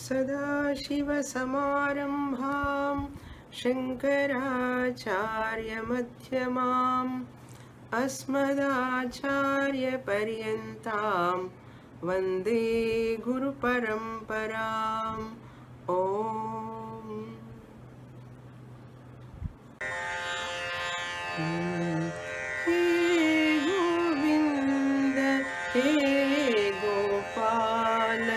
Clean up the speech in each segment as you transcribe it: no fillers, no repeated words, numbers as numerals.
सदाशिवसमारम्भां शङ्कराचार्यमध्यमाम् अस्मदाचार्यपर्यन्तां वन्दे गुरुपरम्पराम् ॐ। हे गोविन्द हे गोपाल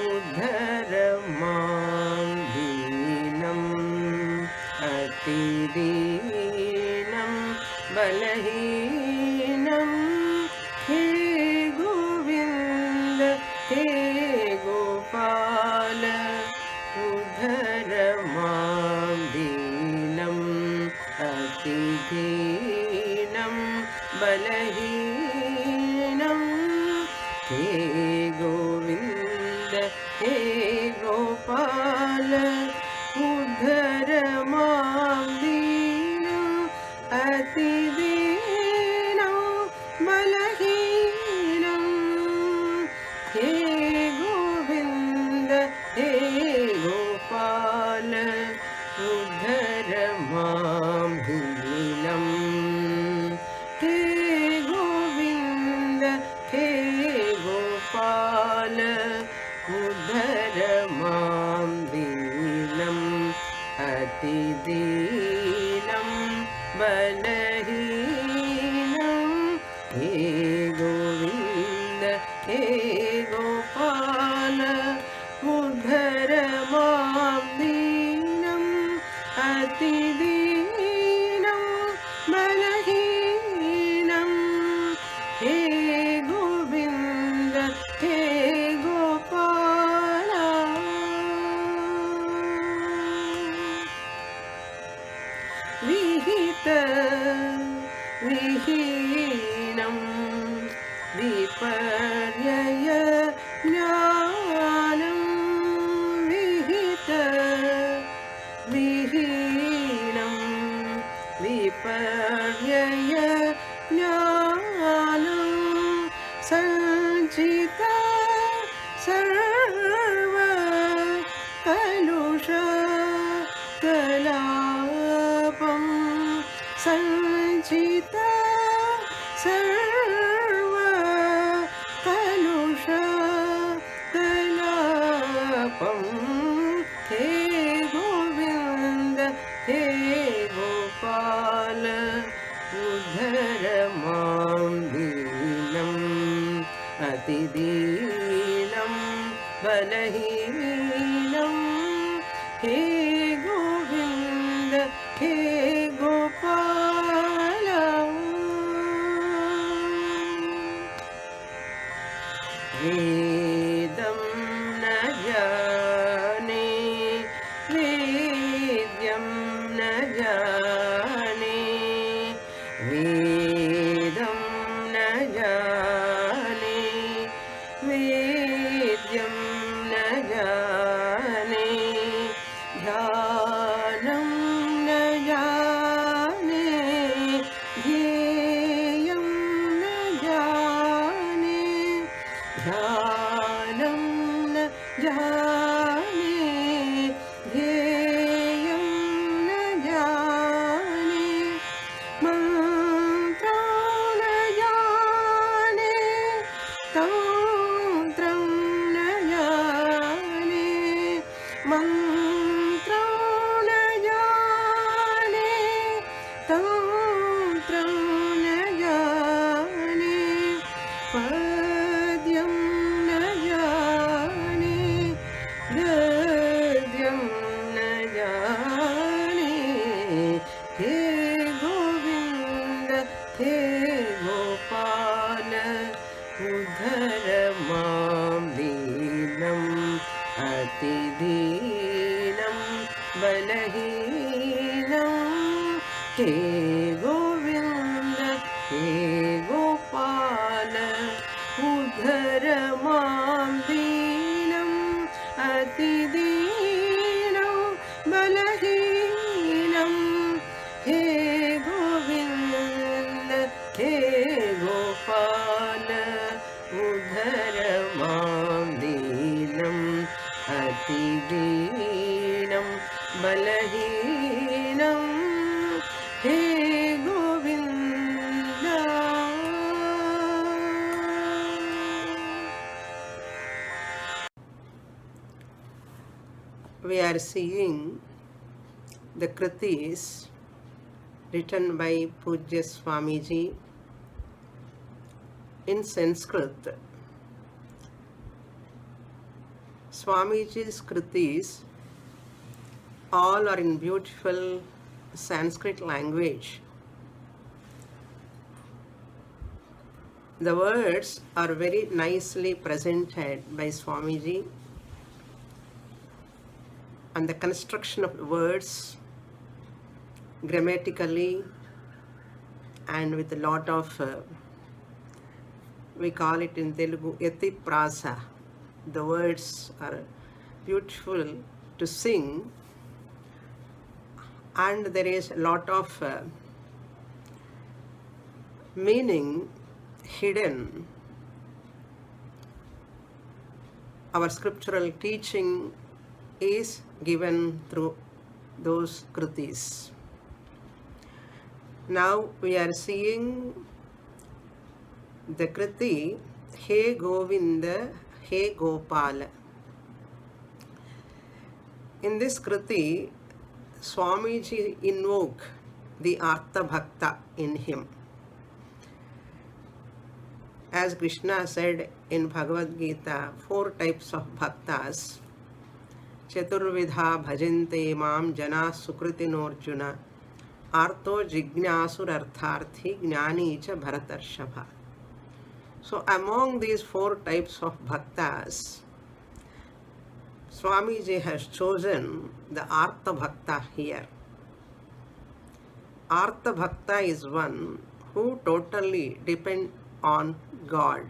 उद्धर मां दीनम् अतिदीनं बलहीनं। हे गोविन्द हे गोपाल उद्धर मां दीनम् अतिदीनं बलहीनं। हे गोविन्द हे गोपाल उद्धर मां दीनं अतिदीनं बलहीनं। हे गोविन्द हे गोपाल उद्धर मां दीनं। हे गोविन्द हे गोपाल उद्धर मां दीनं अतिदीनं बलहीनं। हे गोविन्द हे गोपाल उद्धर मां दीनं अतिदीनं बलहीनं। हे गोविन्द हे गोपाल विहित विहीनं विपर्यय ज्ञानं। विहित विहीनं विपर्यय ज्ञानं। सञ्चित सर्व कलुष कलापं। सञ्चित सर्व कलुष कलापं। हे गोविन्द हे गोपाल उद्धर मां दीनम् अतिदीनं बलहीनं। हे गोविन्द हे गोपाल वेदं न जाने वेद्यं न जाने। वेदं न जाने वेद्यं न जाने। ध्यानं न जाने ध्येयं न जाने। ध्यानं न जाने ध्येयं न जाने। मन्त्रं न जाने तन्त्रं न जाने। मन्त्रं न जाने तन्त्रं न जाने। पद्यं न जाने गद्यं न जाने। हे गोविन्द हे गोपाल उद्धर मां दीनं अतिदीनं बलहीनं। हे गोविन्द हे गोपाल उद्धर मां दीनं अतिदीनं बलहीनं। हे गोविन्द हे गोपाल उद्धर मां दीनं अतिदीनं बलहीनं हे Govind. We are seeing the Kritis written by Pujya Swamiji in Sanskrit. Swamiji's Kritis all are in beautiful Sanskrit language. The words are very nicely presented by Swamiji, and the construction of words grammatically and with a lot of we call it in Telugu yati prasa. The words are beautiful to sing, and there is a lot of meaning hidden. Our scriptural teaching is given through those Kritis. Now we are seeing the Kriti He Govinda He Gopala. In this Kriti, Swamiji invoke the Artha Bhakta in him. As Krishna said in Bhagavad Gita, 4 types of bhaktas. Chaturvidha bhajante mam jana sukritinarjuna artho jignasur-artharthi gnani cha bharatarshava. So among these 4 types of bhaktas, Swamiji has chosen the Artha Bhakta here. Artha Bhakta is one who totally depend on God,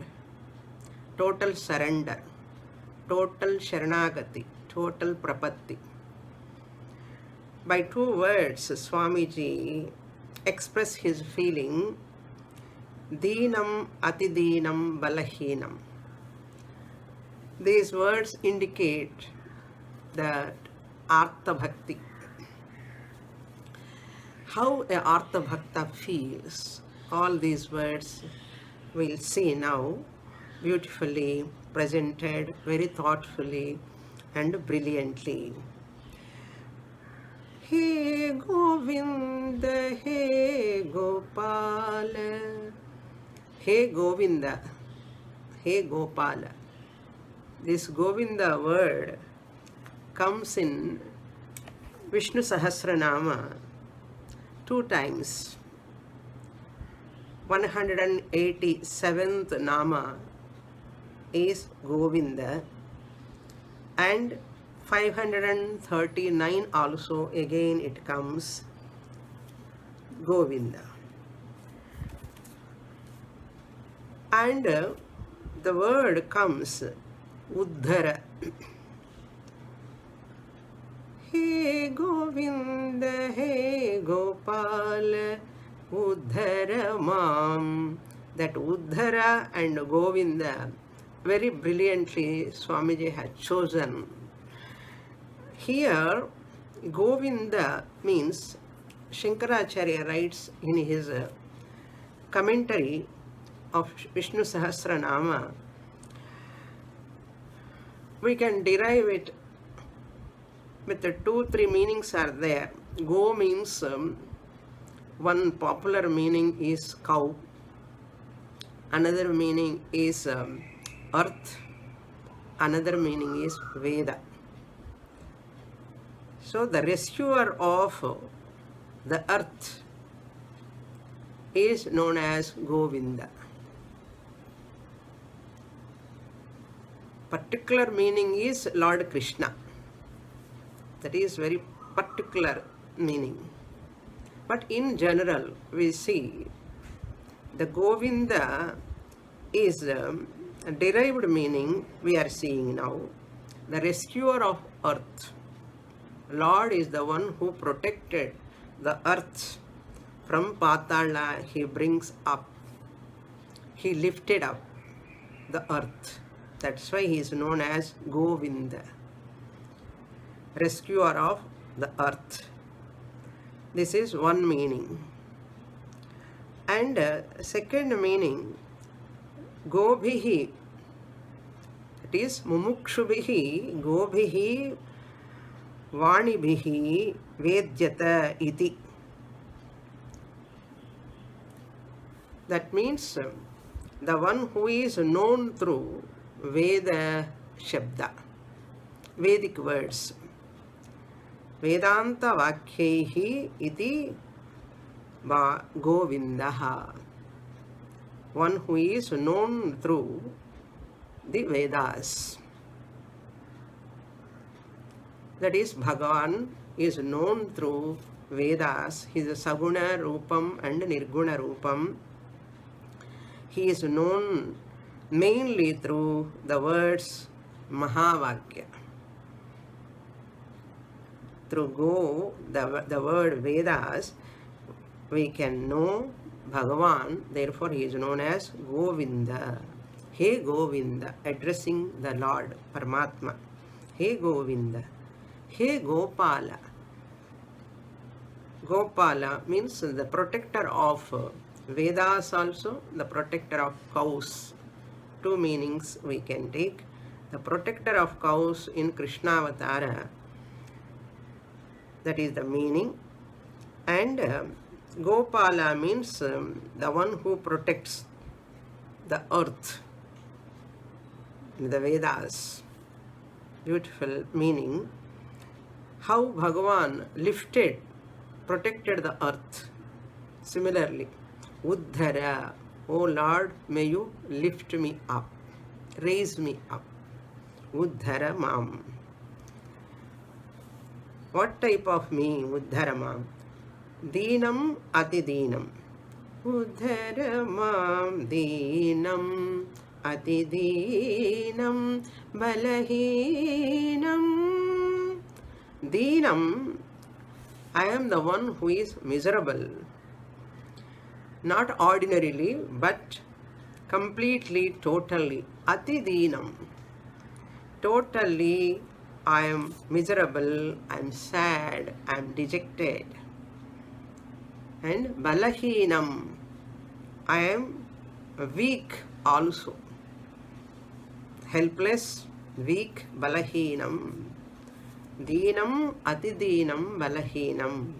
total surrender, total sharanagati, total prapatti. By 2 words, Swamiji express his feeling, Deenam Atideenam Balahinam. These words indicate that Artha Bhakti. How a Artha Bhakta feels, all these words we'll see now, beautifully presented, very thoughtfully and brilliantly. He Govinda, He Gopala. He Govinda, He Gopala. This Govinda word comes in Vishnu Sahasranama 2 times. 187th Nama is Govinda, and 539 also again it comes Govinda. And the word comes Uddhara. He Govinda, He Gopala, Uddhara Mam. That Uddhara and Govinda very brilliantly Swamiji had chosen. Here Govinda means, Shankaracharya writes in his commentary of Vishnu Sahasranama, we can derive it with the 2-3 meanings are there. Go means one popular meaning is cow, another meaning is earth, another meaning is Veda. So the rescuer of the earth is known as Govinda. Particular meaning is Lord Krishna. That is very particular meaning. But in general, we see the Govinda is a derived meaning we are seeing now. The rescuer of earth. Lord is the one who protected the earth from Patala. He brings up. He lifted up the earth. That's why he is known as Govinda. rescuer of the earth. This is one meaning. And second meaning, gobhihi, it is mumukshubhihi gobhihi vanibhihi vedyata iti. That means the one who is known through Veda Shabda, Vedic words. Vedanta Vakyaihi iti va Govindaha. One who is known through the Vedas. That is, Bhagavan is known through Vedas. He is Saguna Rupam and Nirguna Rupam. He is known mainly through the words Mahavakya. Through Go, the word Vedas, we can know Bhagavan, therefore he is known as Govinda. He Govinda, addressing the Lord, Paramatma. He Govinda. He Gopala. Gopala means the protector of Vedas, also the protector of cows. Two meanings we can take. The protector of cows in Krishnavatara, that is the meaning. And Gopala means the one who protects the earth in the Vedas. Beautiful meaning. How Bhagavan protected the earth. Similarly, Uddhara, O Lord, may you lift me up, raise me up. Uddhara Mam. What type of me, Uddhara Mam? Deenam Atideenam. Uddhara Mam Deenam Atideenam Balahinam. Deenam, I am the one who is miserable. Not ordinarily, but completely, totally. Atideenam. Totally, I am miserable, I am sad, I am dejected. And Balahinam, I am weak also. Helpless, weak, Balahinam. Deenam Atideenam Balahinam.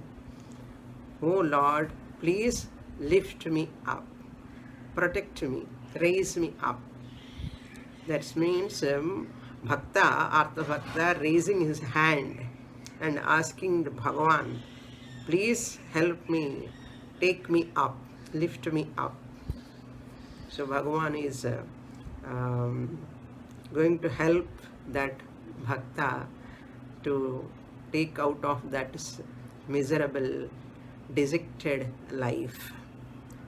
O Lord, please lift me up, protect me, raise me up. That means Bhakta, Artha Bhakta, raising his hand and asking the Bhagavan, please help me, take me up, lift me up. So Bhagavan is going to help that Bhakta to take out of that miserable, dejected life.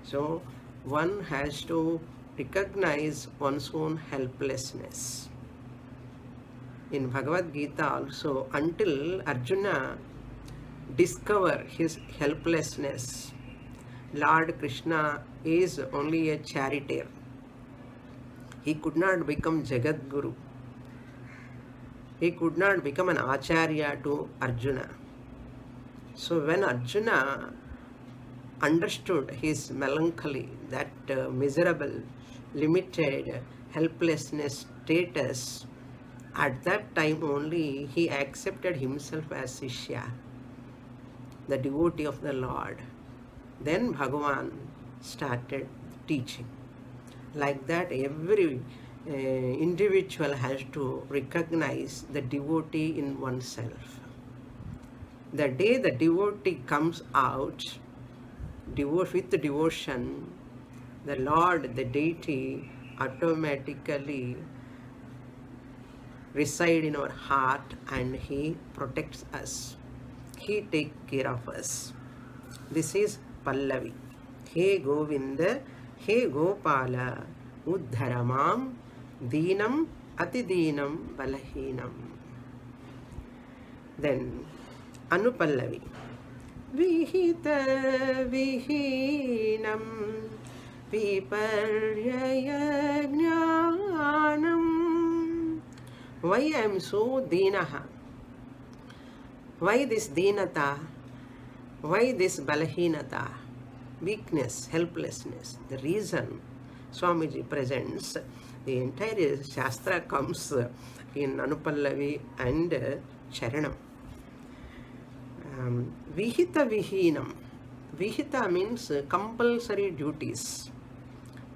So one has to recognize one's own helplessness. In Bhagavad Gita also, until Arjuna discover his helplessness, Lord Krishna is only a charioteer. He could not become Jagat Guru. He could not become an Acharya to Arjuna. So when Arjuna understood his melancholy, that miserable, limited, helplessness status, at that time only he accepted himself as Shishya, the devotee of the Lord. Then Bhagavan started teaching. Like that, every individual has to recognize the devotee in oneself. The day the devotee comes out with devotion, the Lord, the deity, automatically reside in our heart and he protects us. He takes care of us. This is Pallavi. He Govinda, he Gopala, Uddharamam, Deenam, Atideenam, Balahinam. Then Anupallavi. Vihita Vihinam Viparyaya Jnanam. Why I am so deenaha? Why this deenata? Why this balahinata? Weakness, helplessness. The reason Swamiji presents, the entire Shastra comes in Anupallavi and Charanam. Vihita Vihinam. Vihita means compulsory duties.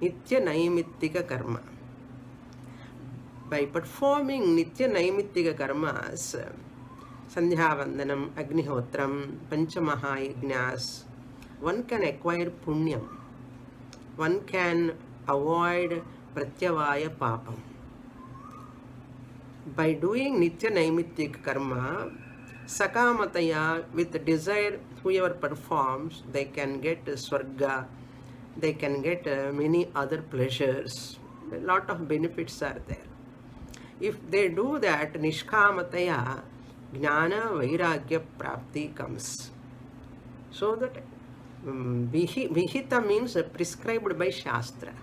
Nitya Naimittika Karma. By performing Nitya Naimittika Karmas, Sandhya Vandanam, Agnihotram, Panchamahayagnas, one can acquire punyam. One can avoid pratyavaya papam. By doing Nitya Naimittika Karma, Sakamataya, with desire, whoever performs, they can get Swarga, they can get many other pleasures. A lot of benefits are there. If they do that, Nishkamataya, Jnana Vairagya Prapti comes. So that Vihita means prescribed by Shastra,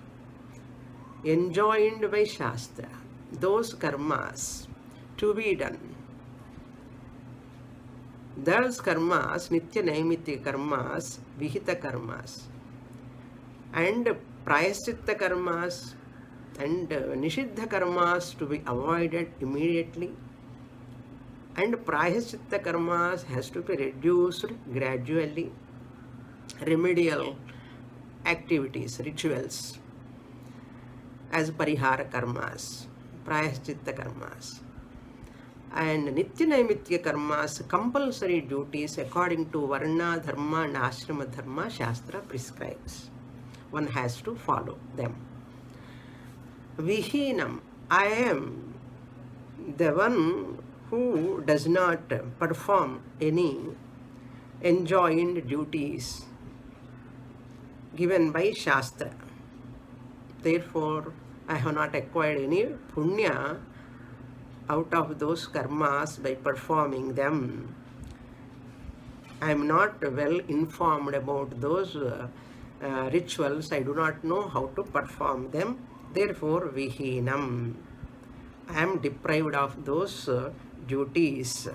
enjoined by Shastra. Those karmas to be done. Those karmas, Nitya Naimittika karmas, Vihita karmas, and Prayaschitta karmas and Nishiddha karmas to be avoided immediately, and Prayaschitta karmas has to be reduced gradually. Remedial activities, rituals, as Parihara karmas, Prayaschitta karmas. And Nitya Naimittika karmas, compulsory duties according to Varna Dharma and Ashrama Dharma, Shastra prescribes. One has to follow them. Vihinam, I am the one who does not perform any enjoined duties given by Shastra. Therefore, I have not acquired any punya out of those karmas by performing them. I am not well informed about those rituals. I do not know how to perform them. Therefore, vihinam. I am deprived of those duties.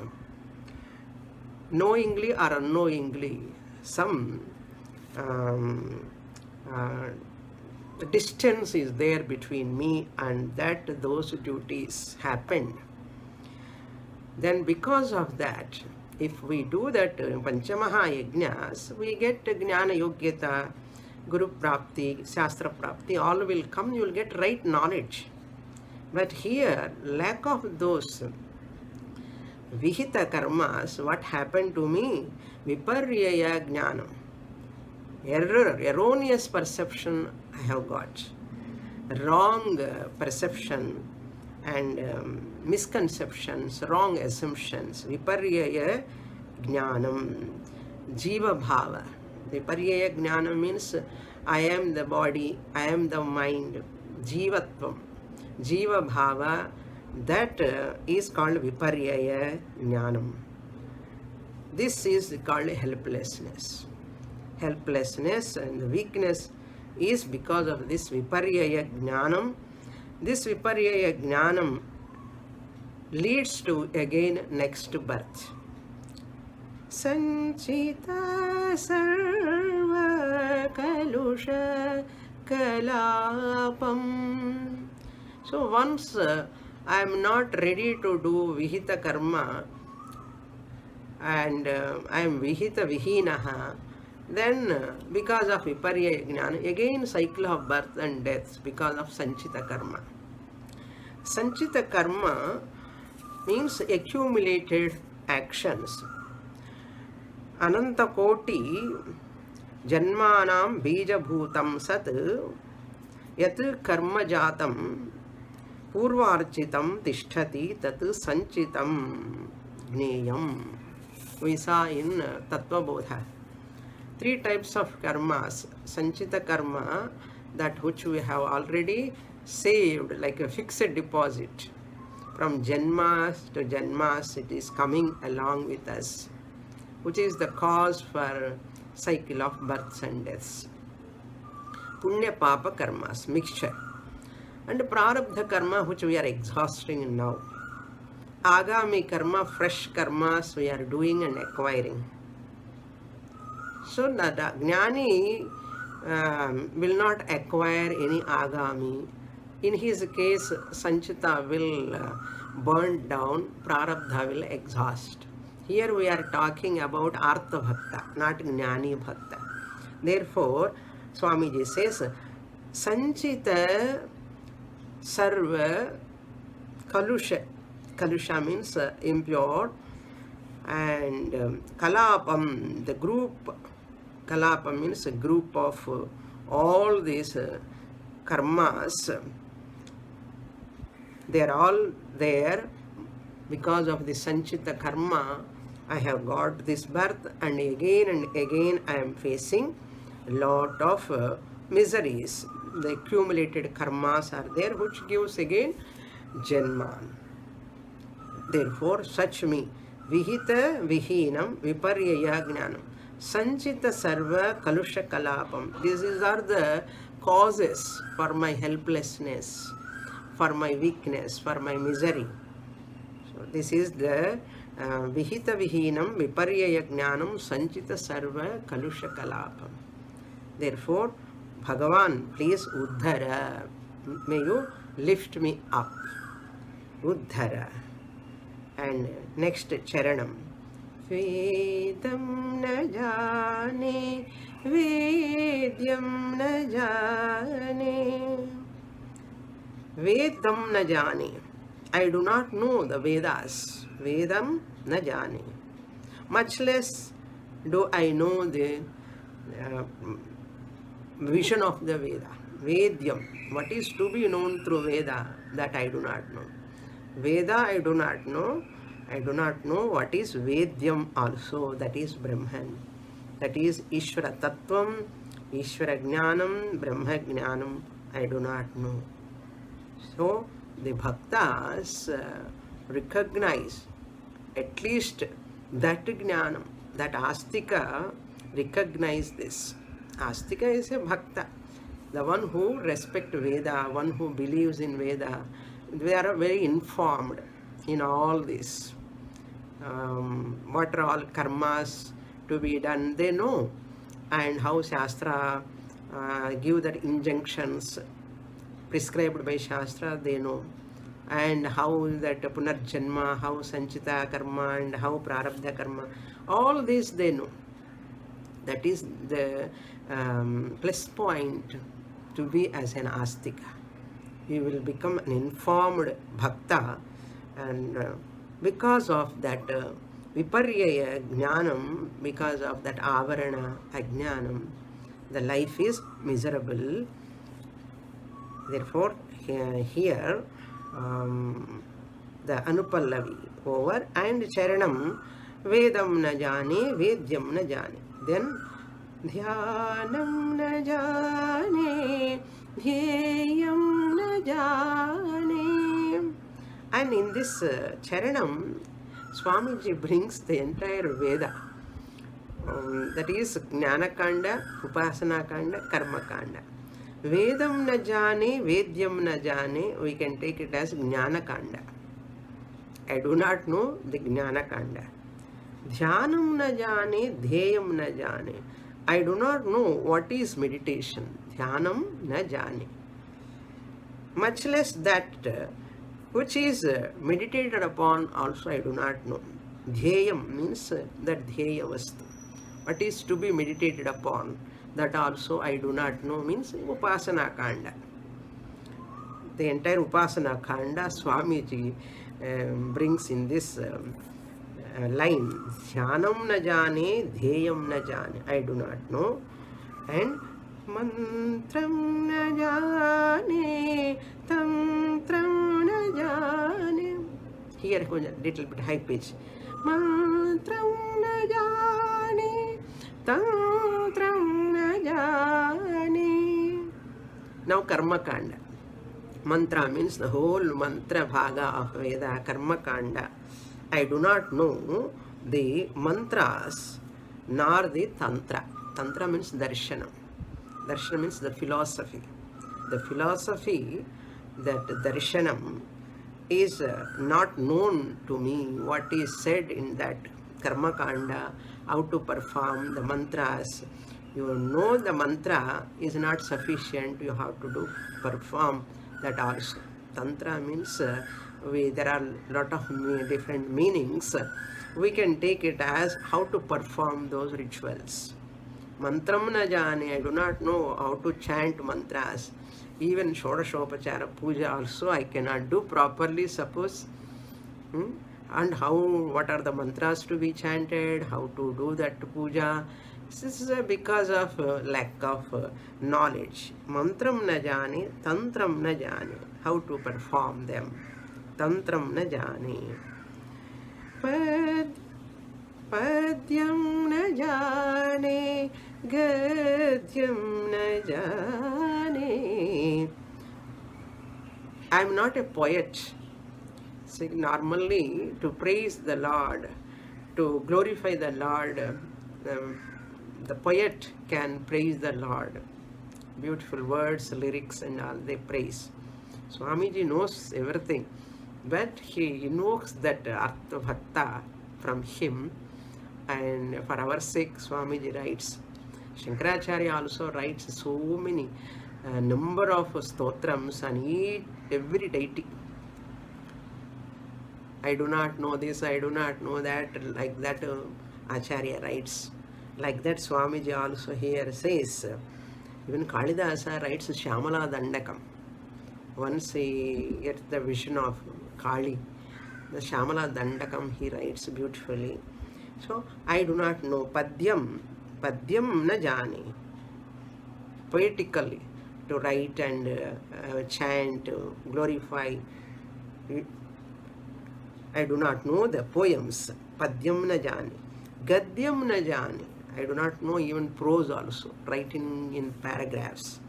Knowingly or unknowingly, some distance is there between me and that those duties happened. Then because of that, if we do that Panchamaha Yajnas, we get Jnana Yogyata, Guru Prapti, Shastra Prapti, all will come, you will get right knowledge. But here, lack of those Vihita karmas, what happened to me? Viparyaya Jnanam. Error, erroneous perception I have got. Wrong perception and misconceptions, wrong assumptions. Viparyaya Jnanam. Jiva Bhava. Viparyaya Jnanam means I am the body, I am the mind. Jivatvam. Jiva Bhava, that is called Viparyaya Jnanam. This is called helplessness. Helplessness and weakness is because of this Viparyaya Jnanam. This Viparyaya Jnanam leads to again next birth. Sanchita sarva kalusha kalapam. So once I am not ready to do Vihita karma and I am Vihita Vihinaha, then because of Viparya Jnana, again cycle of birth and death because of Sanchita karma. Sanchita karma means accumulated actions. Ananta Koti Janmanam Bija Bhutam Sat Yat Karma Jatam Purvarchitam Tishtati Tat Sanchitam Gneyam. We saw in Tattva Bodha. 3 types of karmas. Sanchita karma, that which we have already saved like a fixed deposit. From Janmas to Janmas, it is coming along with us, which is the cause for cycle of births and deaths. Punya Papa karmas, mixture. And Prarabdha karma, which we are exhausting now. agami karma, fresh karmas we are doing and acquiring. So the jnani will not acquire any agami. In his case, sanchita will burn down, prarabdha will exhaust. Here we are talking about artha bhakta, not jnani bhakta. Therefore, Swamiji says, sanchita sarva kalusha. Kalusha means impure, and kalapam, the group. Kalapa means a group of all these karmas. They are all there because of the sanchita karma. I have got this birth, and again I am facing a lot of miseries. The accumulated karmas are there, which gives again janma. Therefore, such me vihita vihinam viparyaya jnanam sanchita sarva kalusha kalapam. These are the causes for my helplessness, for my weakness, for my misery. So this is the vihita vihinam viparyaya jnanam sanchita sarva kalusha kalapam. Therefore, Bhagavan, please uddhara. May you lift me up. Uddhara. And next charanam. Vedam na jane, Vedyam na jane. Vedam na jane. I do not know the Vedas. Vedam na jane. Much less do I know the vision of the Veda. Vedyam. What is to be known through Veda, that I do not know. Veda I do not know. I do not know what is Vedyam also, that is Brahman. That is Ishvara Tattvam, Ishvara Jnanam, Brahma Jnanam, I do not know. So the Bhaktas recognize at least that Jnanam, that Astika recognize this. Astika is a Bhakta, the one who respects Veda, one who believes in Veda. They are very informed in all this. What are all karmas to be done, they know, and how Shastra give that injunctions prescribed by Shastra, they know, and how that punarjanma, how sanchita karma, and how prarabdha karma, all this they know. That is the plus point to be as an astika. You will become an informed bhakta, and because of that viparyaya jnanam, because of that avarana ajnanam, the life is miserable. Therefore, here the anupallavi over, and charanam vedam na jane, vedyam na jane. Then dhyanam na jane, dhyeyam na jane. And in this charanam, Swamiji brings the entire Veda. That is Jnana Kanda, Upasana Kanda, Karma Kanda. Vedam na jane, Vedyam na jane, we can take it as Jnana Kanda. I do not know the Jnana Kanda. Dhyanam na jane, Dheyam na jane. I do not know what is meditation. Dhyanam na jane. Much less that which is meditated upon also I do not know. Dhyayam means that dhyaya vastu. What is to be meditated upon, that also I do not know, means Upasana Kanda. The entire Upasana Kanda Swamiji brings in this line. Dhyanam na jane, dhyayam na jane. I do not know. And mantram na jane, tantram na jane. Here a little bit high pitch. Mantram na jane, tantram na jane. Now Karma Kanda. Mantra means the whole mantra bhaga of Veda, Karma Kanda. I do not know the mantras nor the tantra. Tantra means darshanam. Darshanam means the philosophy. The philosophy, that darshanam, is not known to me what is said in that karma kanda, how to perform the mantras. You know the mantra is not sufficient, you have to do perform that also. Tantra means there are lot of different meanings. We can take it as how to perform those rituals. Mantram na jane, I do not know how to chant mantras. Even Shodashopachara puja also I cannot do properly, suppose. And what are the mantras to be chanted, how to do that puja. This is because of lack of knowledge. Mantram na jane, tantram na jane, how to perform them. Tantram na jane. Padyam na jane, gadyam na jane. I am not a poet. See, normally, to praise the Lord, to glorify the Lord, the poet can praise the Lord. Beautiful words, lyrics, and all they praise. Swamiji knows everything, but he invokes that Artha Bhakta from him, and for our sake, Swamiji writes. Shankaracharya also writes so many number of stotrams on every deity. I do not know this, I do not know that, like that Acharya writes. Like that Swamiji also here says. Even Kalidasa writes Shyamala Dandakam. Once he gets the vision of Kali, the Shyamala Dandakam he writes beautifully. So I do not know. Padyam na jani. Poetically, to write and chant, glorify. I do not know the poems. Padyam na jani. Gadyam na jani. I do not know even prose also, writing in paragraphs.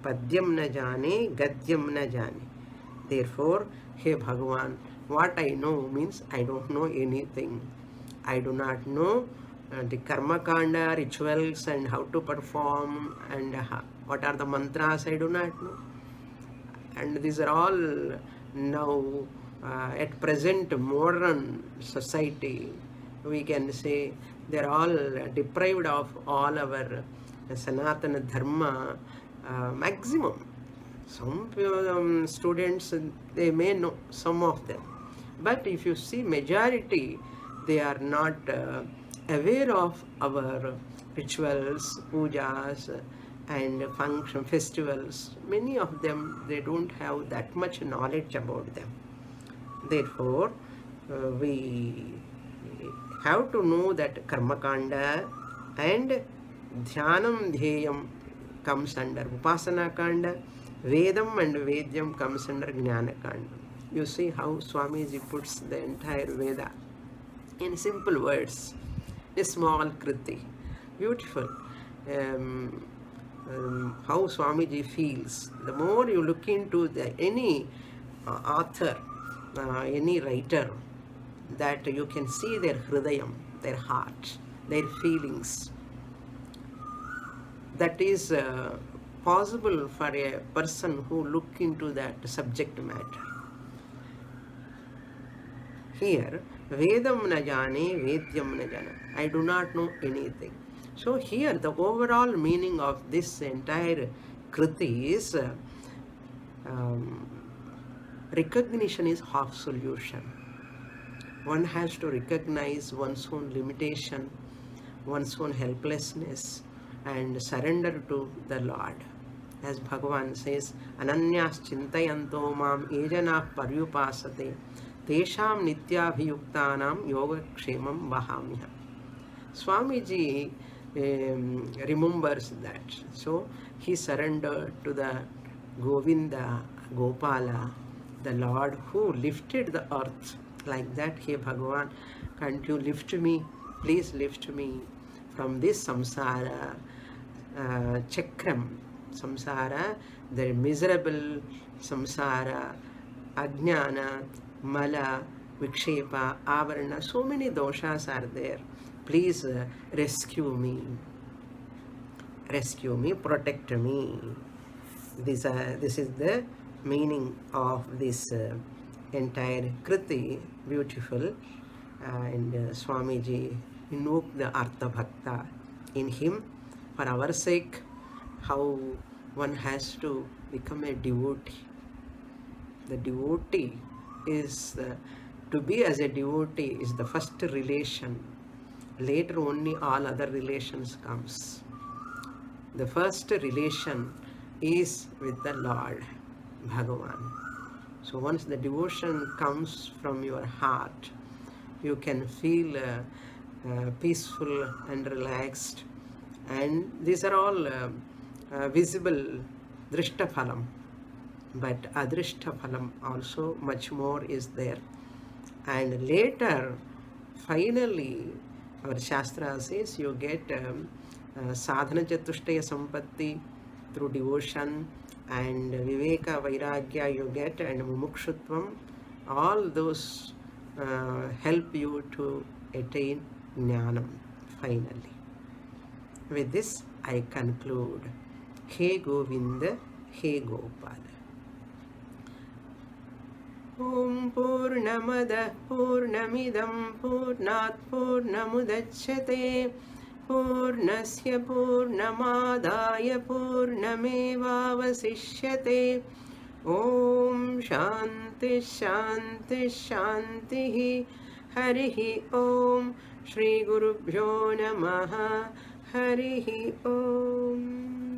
Padyam na jani, gadyam na jani. Therefore, hey Bhagavan, what I know means I don't know anything. I do not know the karma kanda, rituals and how to perform and what are the mantras, I do not know. And these are all now at present modern society, we can say they're all deprived of all our Sanatana Dharma maximum. Some students, they may know, some of them. But if you see majority, they are not aware of our rituals, pujas, and function festivals. Many of them, they don't have that much knowledge about them. Therefore, we have to know that karma kanda and dhyanam dhyayam comes under upasana kanda, vedam and vedyam comes under jnana kanda. You see how Swamiji puts the entire Veda in simple words, a small kriti. Beautiful. How Swamiji feels. The more you look into any author, any writer, that you can see their hridayam, their heart, their feelings. That is possible for a person who look into that subject matter. Here, Vedam na jane, Vedyam na jane. I do not know anything. So here, the overall meaning of this entire kriti is recognition is half solution. One has to recognize one's own limitation, one's own helplessness, and surrender to the Lord. As Bhagavan says, Ananyas chintayanto mam ejana paryupasate tesham nityabhiyuktanam yoga kshemam vahamya. Swamiji remembers that. So he surrendered to the Govinda, Gopala, the Lord who lifted the earth. Like that, hey Bhagavan, can't you lift me? Please lift me from this samsara chakram. Samsara, the miserable samsara, ajnana, mala, vikshepa, avarana, so many doshas are there. Please rescue me, protect me. This is the meaning of this entire Kriti beautiful, and Swamiji invoked the Artha Bhakta in him for our sake, how one has to become a devotee. The devotee is, to be as a devotee is the first relation. Later only all other relations comes. The first relation is with the Lord, Bhagavan. So once the devotion comes from your heart, you can feel peaceful and relaxed. And these are all visible drishta phalam. But adrishta phalam also much more is there. And later, finally, our Shastra says you get sadhana chatushtaya sampatti through devotion, and viveka vairagya you get, and mumukshutvam. All those help you to attain jnanam finally. With this, I conclude. He Govinda, He Gopal. Om Purnamada Purnamidam Purnat Purnamudachyate Purnasya Purnamadaya Purnamevavasishyate. Om Shanti Shanti Shanti. Harihi Om. Shri Gurubhyo Namaha. Harihi Om.